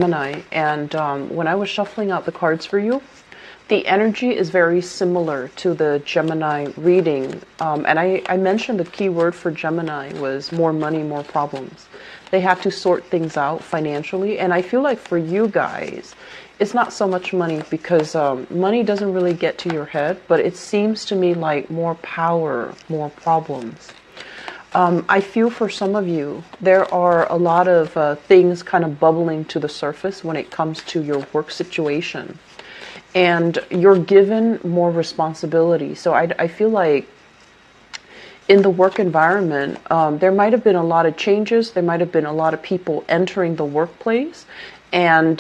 Gemini, and when I was shuffling out the cards for you, the energy is very similar to the Gemini reading. And I mentioned the key word for Gemini was more money, more problems. They have to sort things out financially. And I feel like for you guys, it's not so much money because money doesn't really get to your head, but it seems to me like more power, more problems. I feel for some of you, there are a lot of things kind of bubbling to the surface when it comes to your work situation. And you're given more responsibility. So I feel like in the work environment, there might have been a lot of changes. There might have been a lot of people entering the workplace. And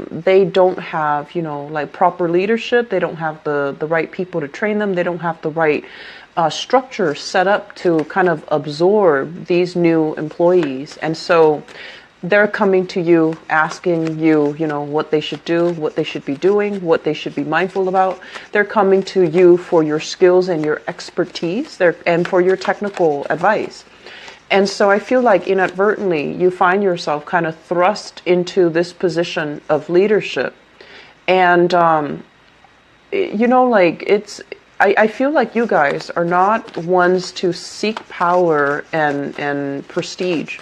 they don't have, like proper leadership. They don't have the right people to train them. They don't have the right structure set up to kind of absorb these new employees. And so they're coming to you, asking you, what they should do, what they should be doing, what they should be mindful about. They're coming to you for your skills and your expertise and for your technical advice. And so I feel like inadvertently you find yourself kind of thrust into this position of leadership. And, I feel like you guys are not ones to seek power and prestige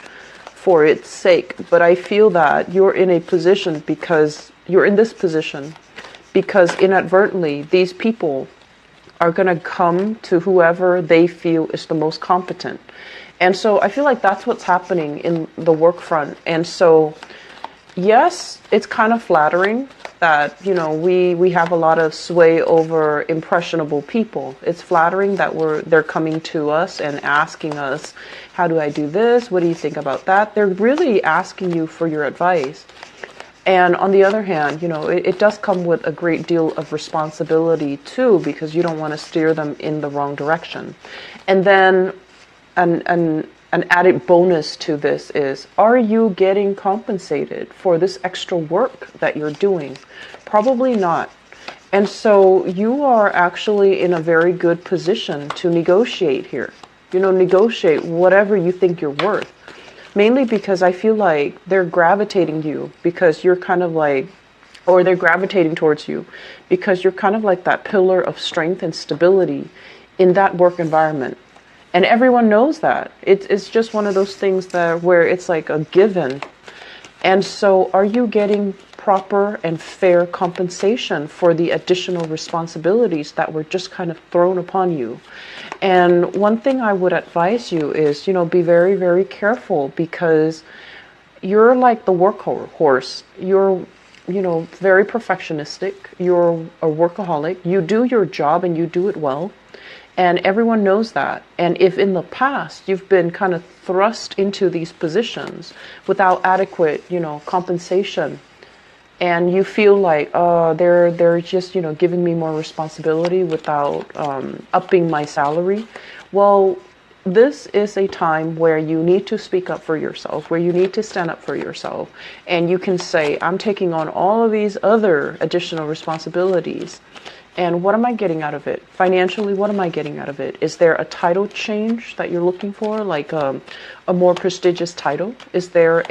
for its sake, but I feel that you're in a position because you're in this position because inadvertently these people are going to come to whoever they feel is the most competent. And so I feel like that's what's happening in the work front. And so, yes, it's kind of flattering that, we have a lot of sway over impressionable people. It's flattering that they're coming to us and asking us, how do I do this? What do you think about that? They're really asking you for your advice. And on the other hand, it does come with a great deal of responsibility too, because you don't want to steer them in the wrong direction. And then an added bonus to this is, are you getting compensated for this extra work that you're doing? Probably not. And so you are actually in a very good position to negotiate here. Negotiate whatever you think you're worth. Mainly because I feel like they're gravitating you because you're kind of like, or they're gravitating towards you because you're kind of like that pillar of strength and stability in that work environment. And everyone knows that. It's just one of those things where it's like a given. And so are you getting proper and fair compensation for the additional responsibilities that were just kind of thrown upon you? And one thing I would advise you is, be very, very careful because you're like the workhorse. You're, very perfectionistic. You're a workaholic. You do your job and you do it well. And everyone knows that. And if in the past you've been kind of thrust into these positions without adequate, compensation, and you feel like, they're just, giving me more responsibility without upping my salary, well, this is a time where you need to speak up for yourself, where you need to stand up for yourself. And you can say, I'm taking on all of these other additional responsibilities. And what am I getting out of it? Financially, what am I getting out of it? Is there a title change that you're looking for, like a more prestigious title? Is there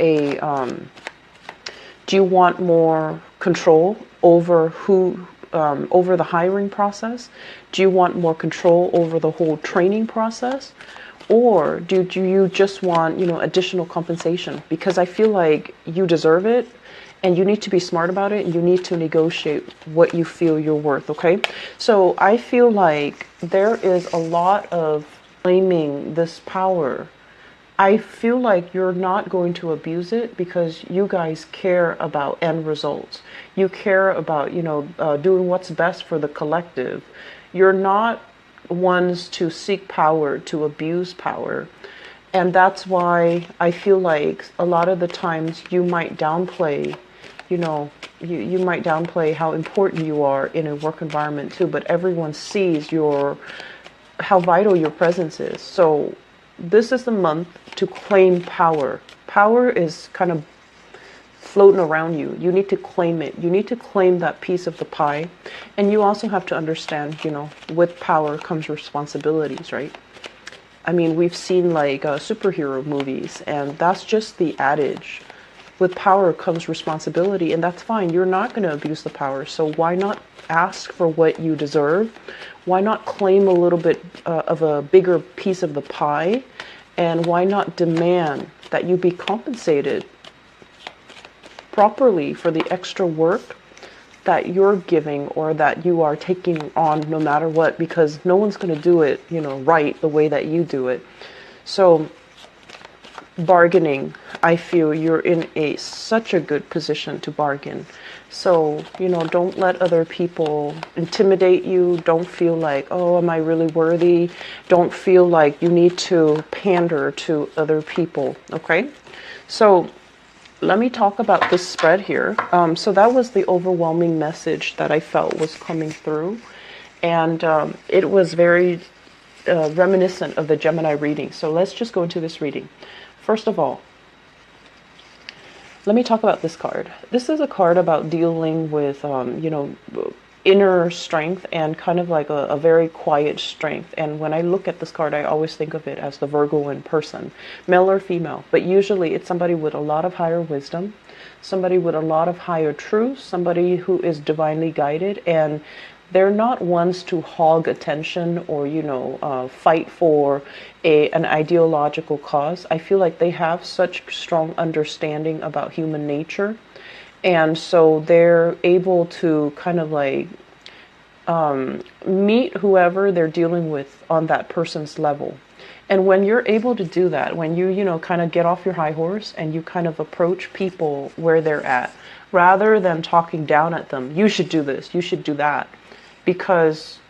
do you want more control over over the hiring process? Do you want more control over the whole training process? Or do you just want, additional compensation? Because I feel like you deserve it. And you need to be smart about it. You need to negotiate what you feel you're worth, okay? So I feel like there is a lot of claiming this power. I feel like you're not going to abuse it because you guys care about end results. You care about, doing what's best for the collective. You're not ones to seek power, to abuse power. And that's why I feel like a lot of the times you might downplay you might downplay how important you are in a work environment too, but everyone sees how vital your presence is. So this is the month to claim power. Power is kind of floating around you. You need to claim it. You need to claim that piece of the pie. And you also have to understand, with power comes responsibilities, right? I mean, we've seen like superhero movies, and that's just the adage. with power comes responsibility, and that's fine. You're not going to abuse the power. So why not ask for what you deserve? Why not claim a little bit of a bigger piece of the pie? And why not demand that you be compensated properly for the extra work that you're giving or that you are taking on no matter what, because no one's going to do it, right the way that you do it. So bargaining, I feel you're in such a good position to bargain. So, don't let other people intimidate you. Don't feel like, oh, am I really worthy? Don't feel like you need to pander to other people, okay? So let me talk about this spread here. So that was the overwhelming message that I felt was coming through. And it was very reminiscent of the Gemini reading. So let's just go into this reading. First of all, let me talk about this card. This is a card about dealing with, inner strength and kind of like a very quiet strength. And when I look at this card, I always think of it as the Virgo in person, male or female. But usually it's somebody with a lot of higher wisdom, somebody with a lot of higher truth, somebody who is divinely guided, and they're not ones to hog attention or, fight for an ideological cause. I feel like they have such strong understanding about human nature. And so they're able to kind of like meet whoever they're dealing with on that person's level. And when you're able to do that, when you, kind of get off your high horse and you kind of approach people where they're at, rather than talking down at them, you should do this, you should do that, because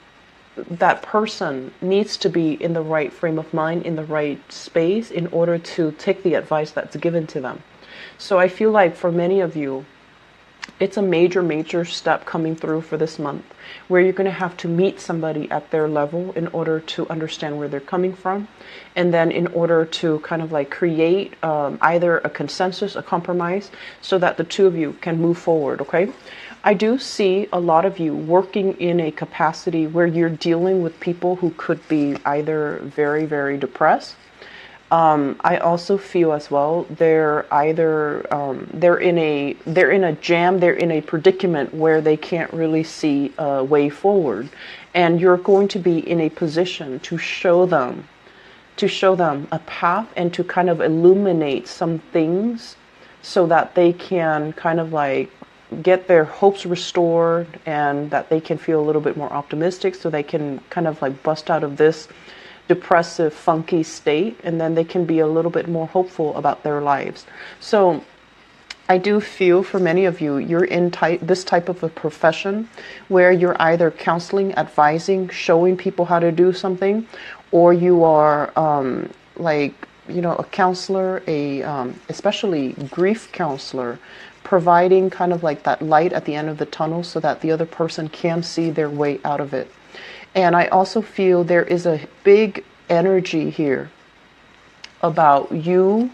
that person needs to be in the right frame of mind, in the right space in order to take the advice that's given to them. So I feel like for many of you, it's a major, major step coming through for this month where you're going to have to meet somebody at their level in order to understand where they're coming from. And then in order to kind of like create either a consensus, a compromise, so that the two of you can move forward, okay? I do see a lot of you working in a capacity where you're dealing with people who could be either very, very depressed. I also feel as well they're either they're in a jam, they're in a predicament where they can't really see a way forward, and you're going to be in a position to show them a path and to kind of illuminate some things so that they can kind of like get their hopes restored and that they can feel a little bit more optimistic, so they can kind of like bust out of this depressive, funky state, and then they can be a little bit more hopeful about their lives. So I do feel for many of you, you're in this type of a profession where you're either counseling, advising, showing people how to do something, or you are a counselor, especially grief counselor, providing kind of like that light at the end of the tunnel so that the other person can see their way out of it. And I also feel there is a big energy here about you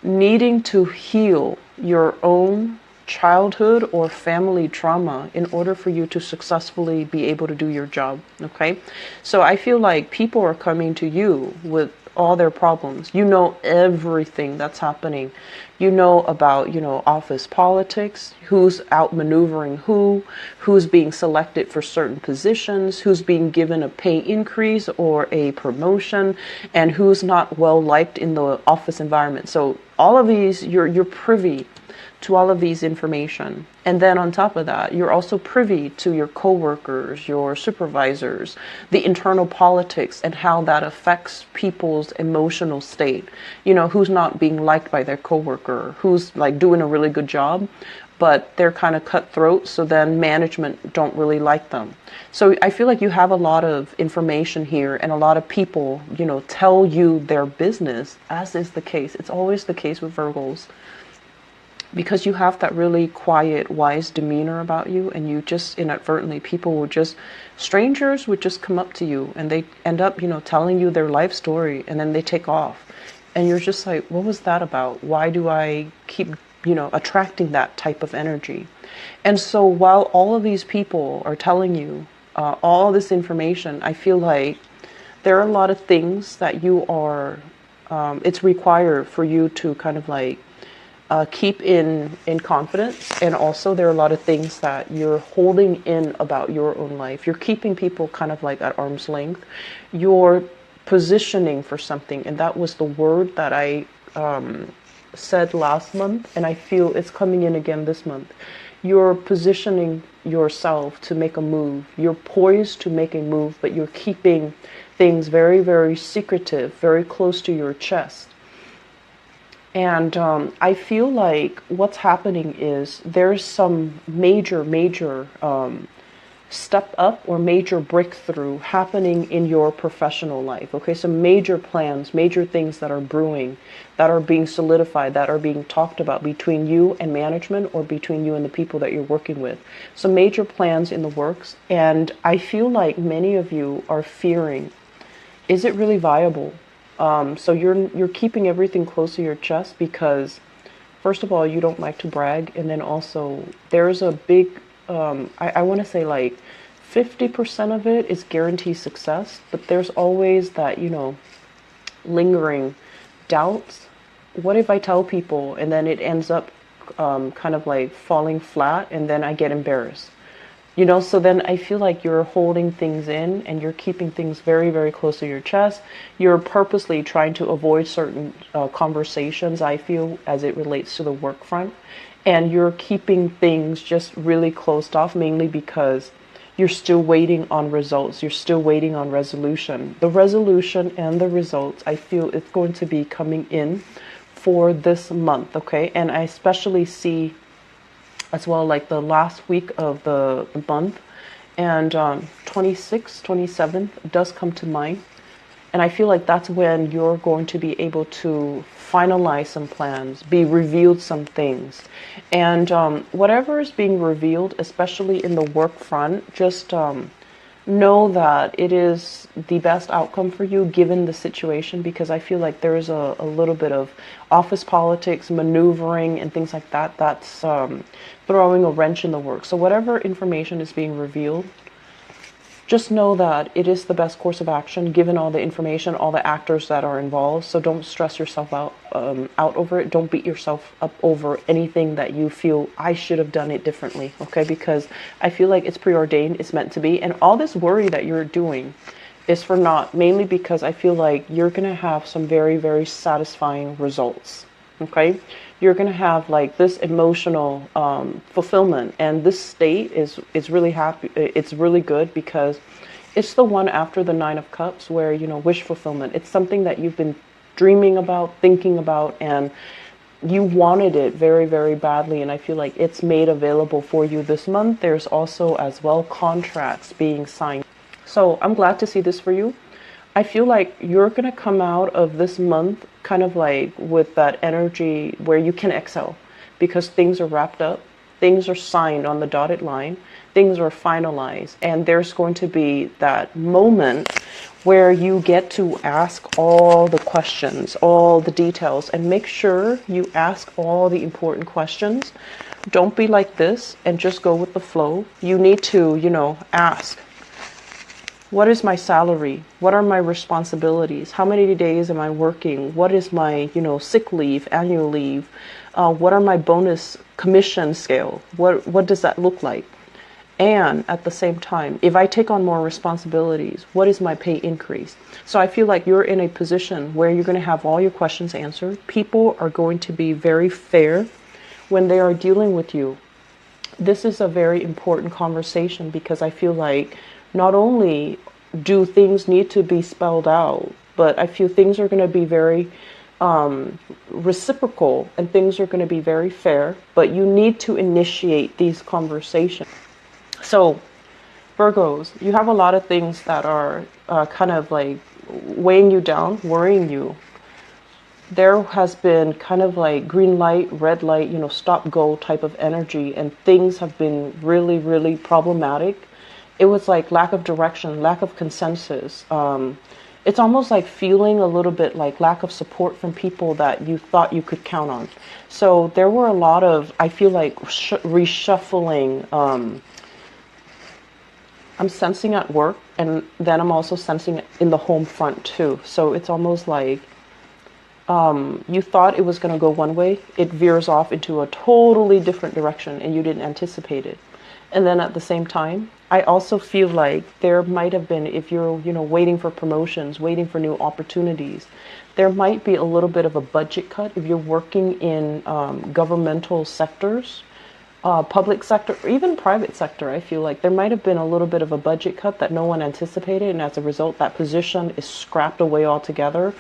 needing to heal your own childhood or family trauma in order for you to successfully be able to do your job, okay? So I feel like people are coming to you with all their problems. You know everything that's happening. You know about, office politics, who's outmaneuvering who's being selected for certain positions, who's being given a pay increase or a promotion, and who's not well liked in the office environment. So all of these, you're privy to all of these information. And then on top of that, you're also privy to your coworkers, your supervisors, the internal politics and how that affects people's emotional state. Who's not being liked by their coworker, who's like doing a really good job, but they're kind of cutthroat, so then management don't really like them. So I feel like you have a lot of information here, and a lot of people, tell you their business, as is the case. It's always the case with Virgos, because you have that really quiet, wise demeanor about you, and you just inadvertently, strangers would just come up to you and they end up, telling you their life story, and then they take off. And you're just like, what was that about? Why do I keep, attracting that type of energy? And so while all of these people are telling you all this information, I feel like there are a lot of things that you are, it's required for you to kind of like keep in confidence. And also there are a lot of things that you're holding in about your own life. You're keeping people kind of like at arm's length. You're positioning for something, and that was the word that I said last month, and I feel it's coming in again this month. You're positioning yourself to make a move. You're poised to make a move, but you're keeping things very, very secretive, very close to your chest. And I feel like what's happening is there's some major step up or major breakthrough happening in your professional life. Okay, so major plans, major things that are brewing, that are being solidified, that are being talked about between you and management or between you and the people that you're working with. So major plans in the works. And I feel like many of you are fearing, is it really viable? So you're keeping everything close to your chest because, first of all, you don't like to brag, and then also there's a big, I want to say like 50% of it is guaranteed success, but there's always that, lingering doubts. What if I tell people and then it ends up kind of like falling flat, and then I get embarrassed? So then I feel like you're holding things in and you're keeping things very, very close to your chest. You're purposely trying to avoid certain conversations, I feel, as it relates to the work front. And you're keeping things just really closed off, mainly because you're still waiting on results. You're still waiting on resolution. The resolution and the results, I feel it's going to be coming in for this month, okay? And I especially see as well, like the last week of the month, and 26th, 27th does come to mind. And I feel like that's when you're going to be able to finalize some plans, be revealed some things. And whatever is being revealed, especially in the work front, just know that it is the best outcome for you given the situation, because I feel like there is a little bit of office politics, maneuvering, and things like that that's throwing a wrench in the works. So whatever information is being revealed, just know that it is the best course of action given all the information, all the actors that are involved. So don't stress yourself out over it. Don't beat yourself up over anything that you feel I should have done it differently, okay? Because I feel like it's preordained, it's meant to be. And all this worry that you're doing is for naught, mainly because I feel like you're going to have some very, very satisfying results, okay? You're going to have like this emotional fulfillment, and this state is really happy. It's really good because it's the one after the Nine of Cups where, wish fulfillment. It's something that you've been dreaming about, thinking about, and you wanted it very, very badly. And I feel like it's made available for you this month. There's also as well contracts being signed. So I'm glad to see this for you. I feel like you're going to come out of this month kind of like with that energy where you can exhale because things are wrapped up, things are signed on the dotted line, things are finalized, and there's going to be that moment where you get to ask all the questions, all the details, and make sure you ask all the important questions. Don't be like this and just go with the flow. You need to, ask. What is my salary? What are my responsibilities? How many days am I working? What is my, sick leave, annual leave? What are my bonus commission scale? What does that look like? And at the same time, if I take on more responsibilities, what is my pay increase? So I feel like you're in a position where you're going to have all your questions answered. People are going to be very fair when they are dealing with you. This is a very important conversation because I feel like not only do things need to be spelled out, but I feel things are going to be very reciprocal and things are going to be very fair, but you need to initiate these conversations. So Virgos, you have a lot of things that are kind of like weighing you down, worrying you. There has been kind of like green light, red light, stop, go type of energy, and things have been really, really problematic. It was like lack of direction, lack of consensus. It's almost like feeling a little bit like lack of support from people that you thought you could count on. So there were a lot of, I feel like, reshuffling. I'm sensing at work, and then I'm also sensing it in the home front too. So it's almost like You thought it was going to go one way, it veers off into a totally different direction and you didn't anticipate it. And then at the same time, I also feel like there might have been, if you're, waiting for promotions, waiting for new opportunities, there might be a little bit of a budget cut if you're working in governmental sectors, public sector, or even private sector. I feel like there might have been a little bit of a budget cut that no one anticipated, and as a result, that position is scrapped away altogether.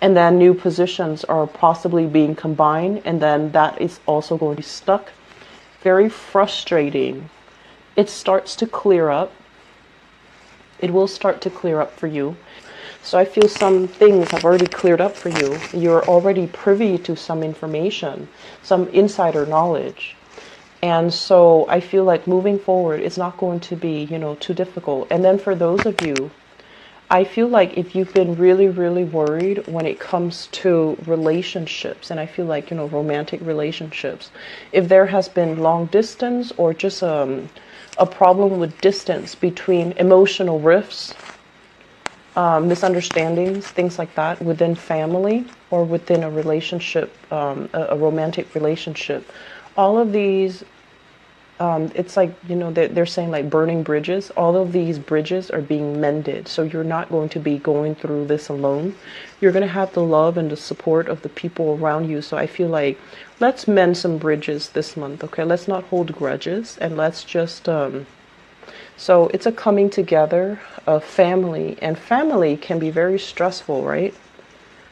And then new positions are possibly being combined, and then that is also going to be stuck. Very frustrating. It starts to clear up. It will start to clear up for you. So I feel some things have already cleared up for you. You're already privy to some information, some insider knowledge. And so I feel like moving forward, it's not going to be, too difficult. And then for those of you, I feel like if you've been really, really worried when it comes to relationships, and I feel like, romantic relationships, if there has been long distance or just a problem with distance between emotional rifts, misunderstandings, things like that within family or within a relationship, a romantic relationship, all of these, it's like, they're saying like burning bridges. All of these bridges are being mended. So you're not going to be going through this alone. You're going to have the love and the support of the people around you. So I feel like let's mend some bridges this month. Okay, let's not hold grudges, and let's just, so it's a coming together of family, and family can be very stressful, right?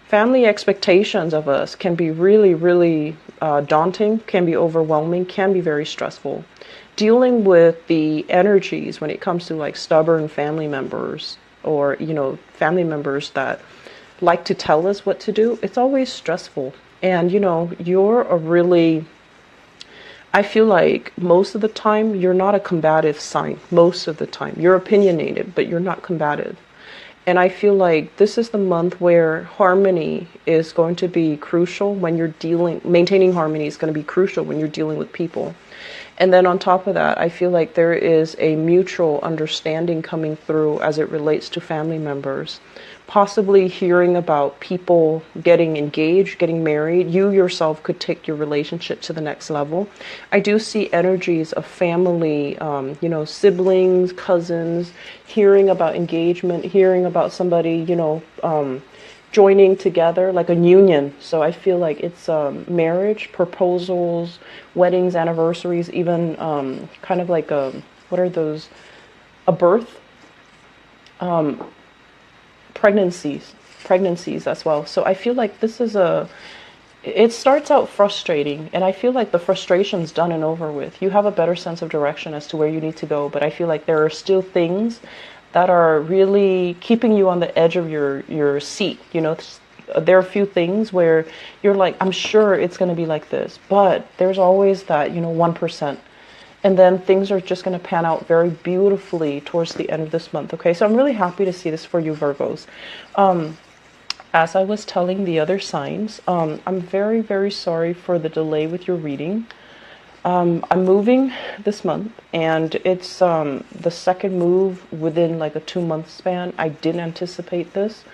Family expectations of us can be really, really daunting, can be overwhelming, can be very stressful. Dealing with the energies when it comes to like stubborn family members, or, family members that like to tell us what to do, it's always stressful. And, you're a really, I feel like most of the time, you're not a combative sign. Most of the time. You're opinionated, but you're not combative. And I feel like this is the month where harmony is going to be crucial when you're maintaining harmony is going to be crucial when you're dealing with people. And then on top of that, I feel like there is a mutual understanding coming through as it relates to family members. Possibly hearing about people getting engaged, getting married. You yourself could take your relationship to the next level. I do see energies of family, siblings, cousins, hearing about engagement, hearing about somebody, joining together, like a union. So I feel like it's marriage, proposals, weddings, anniversaries, even kind of like what are those? A birth? Pregnancies as well. So I feel like this is it starts out frustrating, and I feel like the frustration's done and over with. You have a better sense of direction as to where you need to go, but I feel like there are still things that are really keeping you on the edge of your seat. There are a few things where you're like, I'm sure it's going to be like this, but there's always that, 1%. And then things are just going to pan out very beautifully towards the end of this month. Okay, so I'm really happy to see this for you, Virgos. As I was telling the other signs, I'm very, very sorry for the delay with your reading. I'm moving this month, and it's the second move within like a 2-month span. I didn't anticipate this,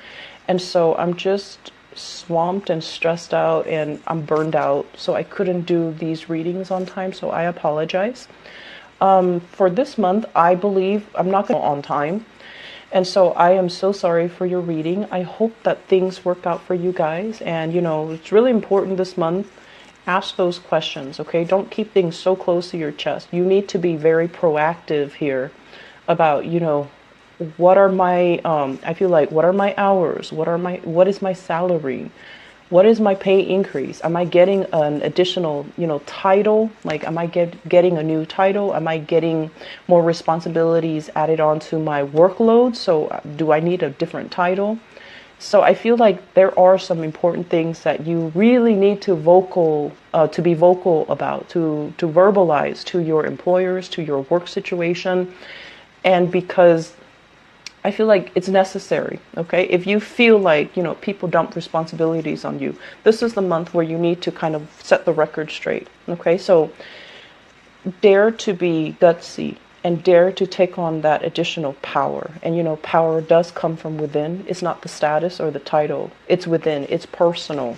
and so I'm just swamped and stressed out, and I'm burned out, so I couldn't do these readings on time, so I apologize. For this month, I believe I'm not going to on time, and so I am so sorry for your reading. I hope that things work out for you guys, and it's really important this month. Ask those questions, okay? Don't keep things so close to your chest. You need to be very proactive here about, what are my, I feel like, what are my hours? What is my salary? What is my pay increase? Am I getting an additional, title? Like, am I getting a new title? Am I getting more responsibilities added onto my workload? So do I need a different title? So I feel like there are some important things that you really need to be vocal about, to verbalize to your employers, to your work situation. And because I feel like it's necessary, okay? If you feel like, people dump responsibilities on you, this is the month where you need to kind of set the record straight, okay? So dare to be gutsy and dare to take on that additional power. And you know, power does come from within. It's not the status or the title. It's within. It's personal.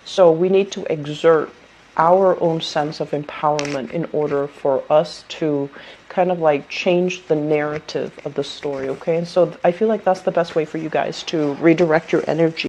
So we need to exert our own sense of empowerment in order for us to kind of like change the narrative of the story, okay? And so I feel like that's the best way for you guys to redirect your energy.